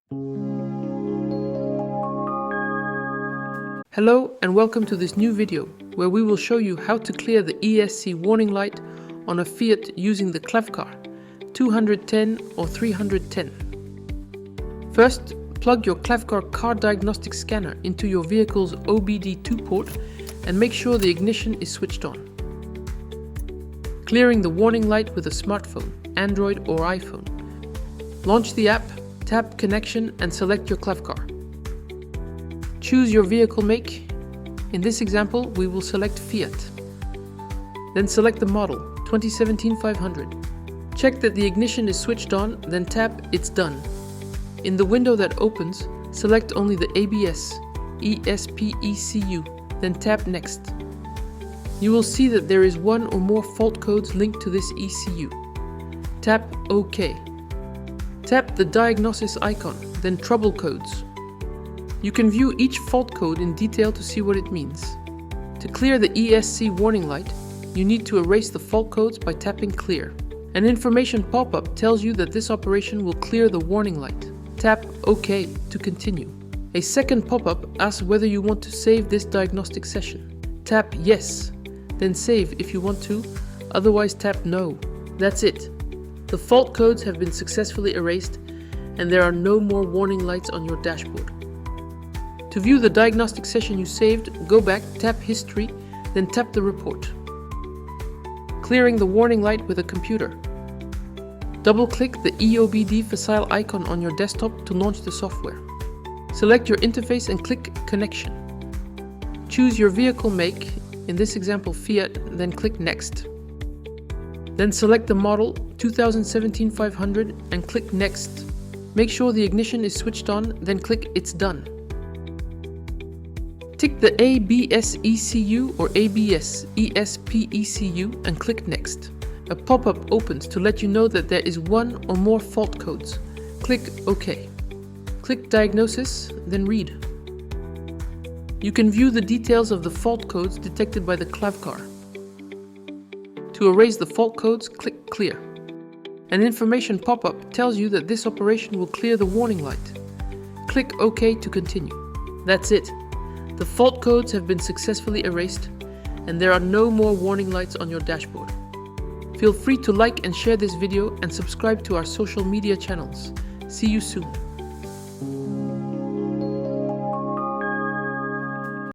Hello and welcome to this new video where we will show you how to clear the ESC warning light on a Fiat using the Klavkarr 210 or 310. First, plug your Klavkarr Car Diagnostics Scanner into your vehicle's OBD2 port and make sure the ignition is switched on. Clearing the warning light with a smartphone, Android or iPhone. Launch the app, tap Connection and select your Klavkarr. Choose your vehicle make. In this example, we will select Fiat. Then select the model, 2017 500. Check that the ignition is switched on, then tap It's done. In the window that opens, select only the ABS, ESP ECU, then tap Next. You will see that there is one or more fault codes linked to this ECU. Tap OK. Tap the diagnosis icon, then trouble codes. You can view each fault code in detail to see what it means. To clear the ESC warning light, you need to erase the fault codes by tapping Clear. An information pop-up tells you that this operation will clear the warning light. Tap OK to continue. A second pop-up asks whether you want to save this diagnostic session. Tap Yes, then save if you want to, otherwise tap No. That's it. The fault codes have been successfully erased and there are no more warning lights on your dashboard. To view the diagnostic session you saved, go back, tap History, then tap the report. Clearing the warning light with a computer. Double-click the EOBD-Facile icon on your desktop to launch the software. Select your interface and click Connection. Choose your vehicle make, in this example Fiat, then click Next. Then select the model 2017 500 and click Next. Make sure the ignition is switched on, then click It's done. Tick the ABS ECU or ABS ESP ECU and click Next. A pop-up opens to let you know that there is one or more fault codes. Click OK. Click Diagnosis, then Read. You can view the details of the fault codes detected by the Klavkarr. To erase the fault codes, click Clear. An information pop-up tells you that this operation will clear the warning light. Click OK to continue. That's it. The fault codes have been successfully erased and there are no more warning lights on your dashboard. Feel free to like and share this video and subscribe to our social media channels. See you soon.